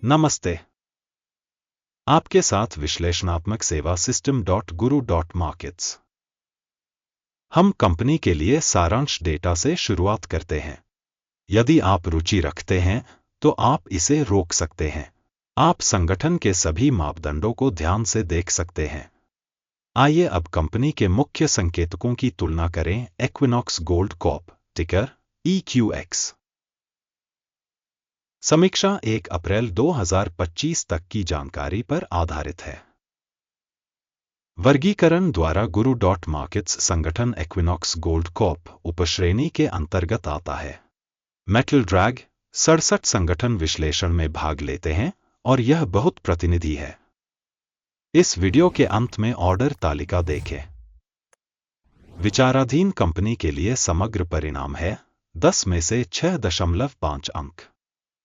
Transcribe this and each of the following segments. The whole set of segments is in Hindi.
नमस्ते। आपके साथ विश्लेषणात्मक सेवा system.guru.markets। हम कंपनी के लिए सारांश डेटा से शुरुआत करते हैं। यदि आप रुचि रखते हैं तो आप इसे रोक सकते हैं। आप संगठन के सभी मापदंडों को ध्यान से देख सकते हैं। आइए अब कंपनी के मुख्य संकेतकों की तुलना करें। इक्विनॉक्स गोल्ड कॉर्प, टिकर EQX। समीक्षा 1 अप्रैल 2025 तक की जानकारी पर आधारित है। वर्गीकरण द्वारा गुरु.मार्केट्स संगठन इक्विनॉक्स गोल्ड कॉर्प उपश्रेणी के अंतर्गत आता है। मेटल ड्रैग 67 संगठन विश्लेषण में भाग लेते हैं और यह बहुत प्रतिनिधि है। इस वीडियो के अंत में ऑर्डर तालिका देखें। विचाराधीन कंपनी के लिए समग्र परिणाम है 10 में से 6.5 अंक।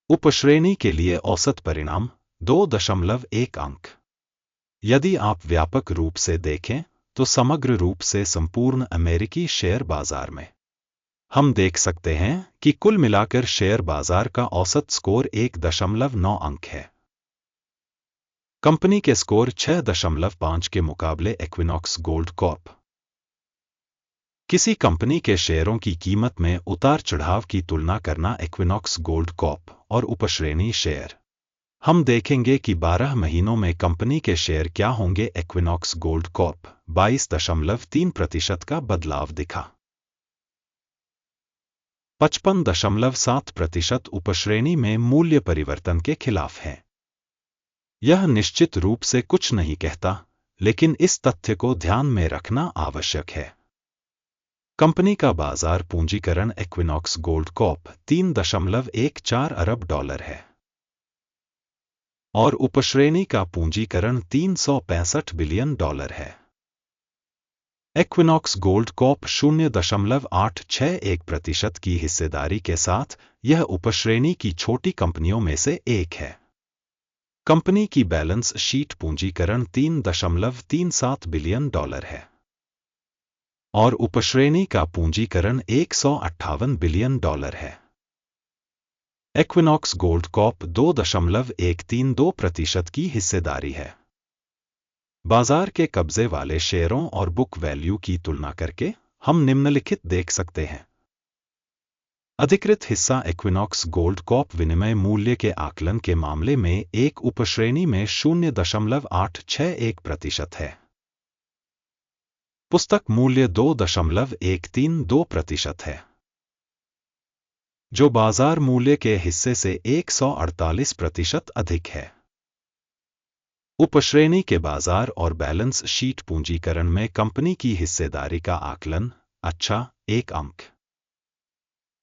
उपश्रेणी के लिए औसत परिणाम 2.1 अंक। यदि आप व्यापक रूप से देखें तो समग्र रूप से संपूर्ण अमेरिकी शेयर बाजार में हम देख सकते हैं कि कुल मिलाकर शेयर बाजार का औसत स्कोर 1.9 अंक है। कंपनी के स्कोर 6.5 के मुकाबले इक्विनॉक्स गोल्ड कॉर्प। किसी कंपनी के शेयरों की कीमत में उतार चढ़ाव की तुलना करना। इक्विनॉक्स गोल्ड कॉर्प और उपश्रेणी शेयर। हम देखेंगे कि 12 महीनों में कंपनी के शेयर क्या होंगे। इक्विनॉक्स गोल्ड कॉर्प 22.3% का बदलाव दिखा। 55.7% उपश्रेणी में मूल्य परिवर्तन के खिलाफ है। यह निश्चित रूप से कुछ नहीं कहता, लेकिन इस तथ्य को ध्यान में रखना आवश्यक है। कंपनी का बाजार पूंजीकरण इक्विनॉक्स गोल्ड कॉर्प $3.14 अरब है और उपश्रेणी का पूंजीकरण $365 बिलियन है। इक्विनॉक्स गोल्ड कॉर्प 0.861% की हिस्सेदारी के साथ यह उपश्रेणी की छोटी कंपनियों में से एक है। कंपनी की बैलेंस शीट पूंजीकरण $3.37 बिलियन है और उपश्रेणी का पूंजीकरण $158 बिलियन है। इक्विनॉक्स गोल्ड कॉर्प 2.132% की हिस्सेदारी है। बाजार के कब्जे वाले शेयरों और बुक वैल्यू की तुलना करके हम निम्नलिखित देख सकते हैं। अधिकृत हिस्सा इक्विनॉक्स गोल्ड कॉर्प विनिमय मूल्य के आकलन के मामले में एक उपश्रेणी में 0.861% है। पुस्तक मूल्य 2.132% है, जो बाजार मूल्य के हिस्से से 148% अधिक है। उपश्रेणी के बाजार और बैलेंस शीट पूंजीकरण में कंपनी की हिस्सेदारी का आकलन 1 अंक।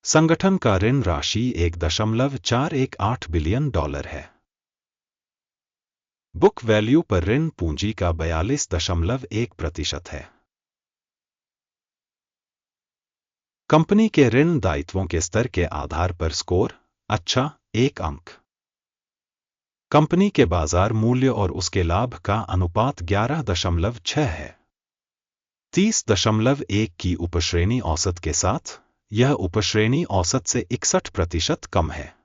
संगठन का ऋण राशि $1.418 बिलियन है। बुक वैल्यू पर ऋण पूंजी का 42.1% है। कंपनी के ऋण दायित्वों के स्तर के आधार पर स्कोर 1 अंक। कंपनी के बाजार मूल्य और उसके लाभ का अनुपात 11.6 है। 30.1 की उपश्रेणी औसत के साथ यह उपश्रेणी औसत से 61% कम है।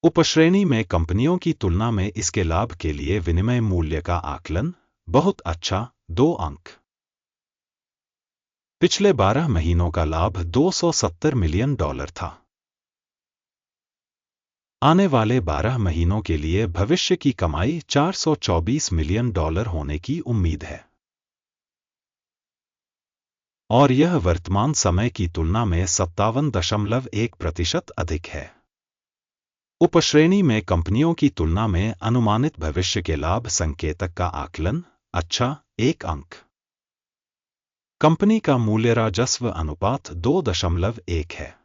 उपश्रेणी में कंपनियों की तुलना में इसके लाभ के लिए विनिमय मूल्य का आकलन बहुत अच्छा 2 अंक। पिछले 12 महीनों का लाभ $270 मिलियन था। आने वाले 12 महीनों के लिए भविष्य की कमाई $424 मिलियन होने की उम्मीद है और यह वर्तमान समय की तुलना में 57.1% अधिक है। उपश्रेणी में कंपनियों की तुलना में अनुमानित भविष्य के लाभ संकेतक का आकलन 1 अंक। कंपनी का मूल्य राजस्व अनुपात 2.1 है।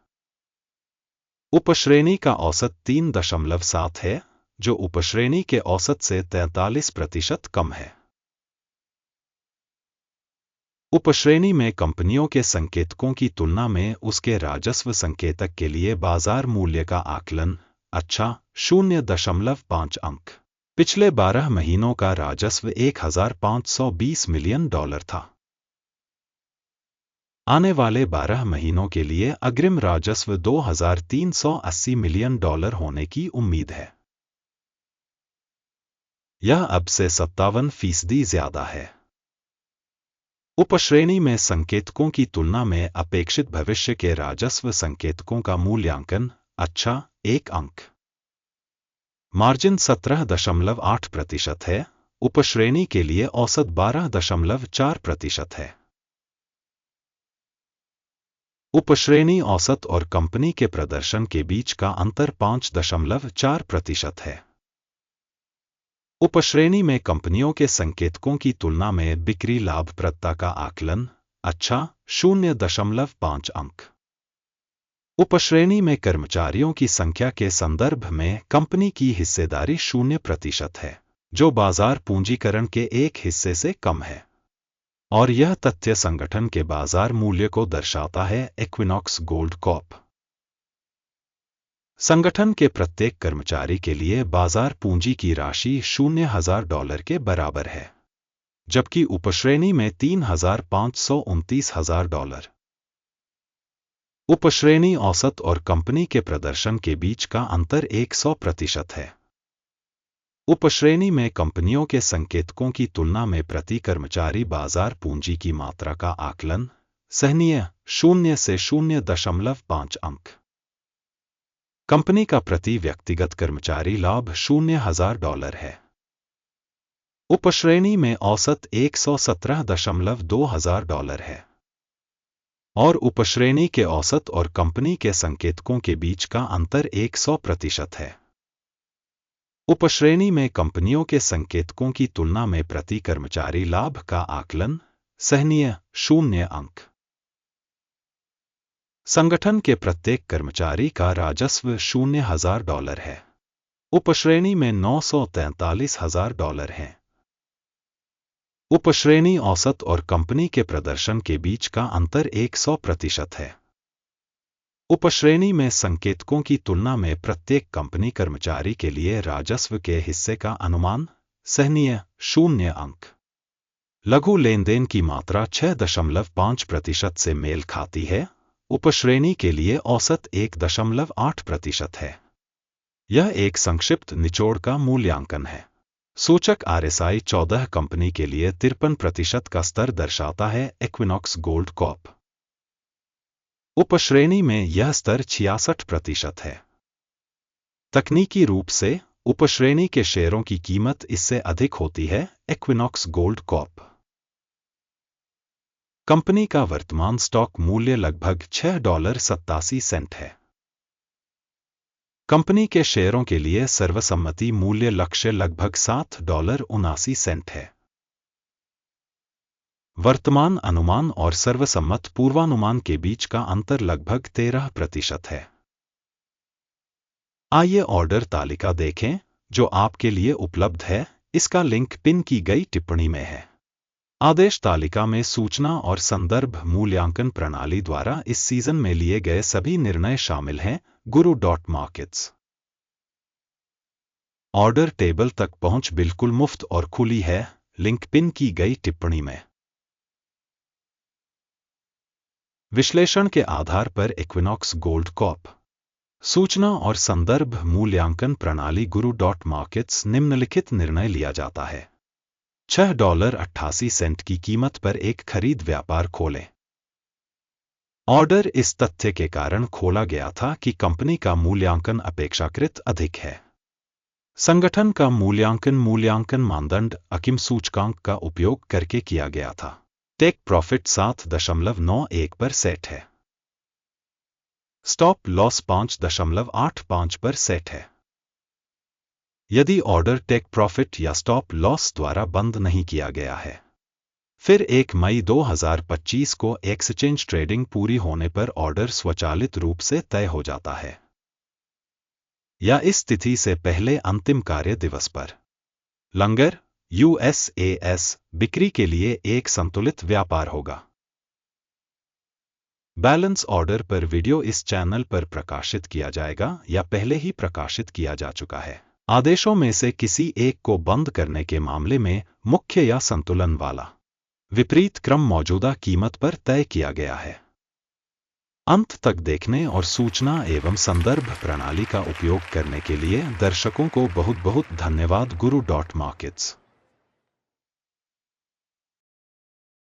उपश्रेणी का औसत 3.7 है, जो उपश्रेणी के औसत से 43% कम है। उपश्रेणी में कंपनियों के संकेतकों की तुलना में उसके राजस्व संकेतक के लिए बाजार मूल्य का आकलन 0.5 अंक। पिछले 12 महीनों का राजस्व $1,520 मिलियन था। आने वाले 12 महीनों के लिए अग्रिम राजस्व $2,380 मिलियन होने की उम्मीद है। यह अब से 57% ज्यादा है। उपश्रेणी में संकेतकों की तुलना में अपेक्षित भविष्य के राजस्व संकेतकों का मूल्यांकन अच्छा 1 अंक। मार्जिन 17.8% है। उपश्रेणी के लिए औसत 12.4% है। उपश्रेणी औसत और कंपनी के प्रदर्शन के बीच का अंतर 5.4% है। उपश्रेणी में कंपनियों के संकेतकों की तुलना में बिक्री लाभप्रदता का आकलन अच्छा 0.5 अंक। उपश्रेणी में कर्मचारियों की संख्या के संदर्भ में कंपनी की हिस्सेदारी 0% है, जो बाजार पूंजीकरण के एक हिस्से से कम है। और यह तथ्य संगठन के बाजार मूल्य को दर्शाता है। इक्विनॉक्स गोल्ड कॉर्प संगठन के प्रत्येक कर्मचारी के लिए बाजार पूंजी की राशि $0,000 के बराबर है, जबकि उपश्रेणी में $3,529,000। उपश्रेणी औसत और कंपनी के प्रदर्शन के बीच का अंतर 100% है। उपश्रेणी में कंपनियों के संकेतकों की तुलना में प्रति कर्मचारी बाजार पूंजी की मात्रा का आकलन सहनीय 0 से 0.5 अंक। कंपनी का प्रति व्यक्तिगत कर्मचारी लाभ $0,000 है। उपश्रेणी में औसत $117.2 है और उपश्रेणी के औसत और कंपनी के संकेतकों के बीच का अंतर 100% है। उपश्रेणी में कंपनियों के संकेतकों की तुलना में प्रति कर्मचारी लाभ का आकलन सहनीय 0 अंक। संगठन के प्रत्येक कर्मचारी का राजस्व $0,000 है। उपश्रेणी में $943,000 है। उपश्रेणी औसत और कंपनी के प्रदर्शन के बीच का अंतर 100% है। उपश्रेणी में संकेतकों की तुलना में प्रत्येक कंपनी कर्मचारी के लिए राजस्व के हिस्से का अनुमान सहनीय 0 अंक। लघु लेनदेन की मात्रा 6.5% से मेल खाती है। उपश्रेणी के लिए औसत 1.8% है। यह एक संक्षिप्त निचोड़ का मूल्यांकन है। सूचक RSI 14 कंपनी के लिए 53% का स्तर दर्शाता है। इक्विनॉक्स गोल्ड कॉर्प उपश्रेणी में यह स्तर 66% है। तकनीकी रूप से उपश्रेणी के शेयरों की कीमत इससे अधिक होती है। इक्विनॉक्स गोल्ड कॉर्प कंपनी का वर्तमान स्टॉक मूल्य लगभग $6.87 है। कंपनी के शेयरों के लिए सर्वसम्मति मूल्य लक्ष्य लगभग $7.79 है। वर्तमान अनुमान और सर्वसम्मत पूर्वानुमान के बीच का अंतर लगभग 13% है। आइए ऑर्डर तालिका देखें जो आपके लिए उपलब्ध है। इसका लिंक पिन की गई टिप्पणी में है। आदेश तालिका में सूचना और संदर्भ मूल्यांकन प्रणाली द्वारा इस सीजन में लिए गए सभी निर्णय शामिल हैं। guru.markets ऑर्डर टेबल तक पहुंच बिल्कुल मुफ्त और खुली है। लिंक पिन की गई टिप्पणी में। विश्लेषण के आधार पर इक्विनॉक्स गोल्ड कॉर्प सूचना और संदर्भ मूल्यांकन प्रणाली guru.markets निम्नलिखित निर्णय लिया जाता है। $6.88 की कीमत पर एक खरीद व्यापार खोलें। ऑर्डर इस तथ्य के कारण खोला गया था कि कंपनी का मूल्यांकन अपेक्षाकृत अधिक है। संगठन का मूल्यांकन मानदंड अकिम सूचकांक का उपयोग करके किया गया था। टेक प्रॉफिट 7.91 पर सेट है। स्टॉप लॉस 5.85 पर सेट है। यदि ऑर्डर टेक प्रॉफिट या स्टॉप लॉस द्वारा बंद नहीं किया गया है, फिर 1 मई 2025 को एक्सचेंज ट्रेडिंग पूरी होने पर ऑर्डर स्वचालित रूप से तय हो जाता है या इस तिथि से पहले अंतिम कार्य दिवस पर। लंगर USAS बिक्री के लिए एक संतुलित व्यापार होगा। बैलेंस ऑर्डर पर वीडियो इस चैनल पर प्रकाशित किया जाएगा या पहले ही प्रकाशित किया जा चुका है। आदेशों में से किसी एक को बंद करने के मामले में मुख्य या संतुलन वाला विपरीत क्रम मौजूदा कीमत पर तय किया गया है। अंत तक देखने और सूचना एवं संदर्भ प्रणाली का उपयोग करने के लिए दर्शकों को बहुत बहुत धन्यवाद। Guru.markets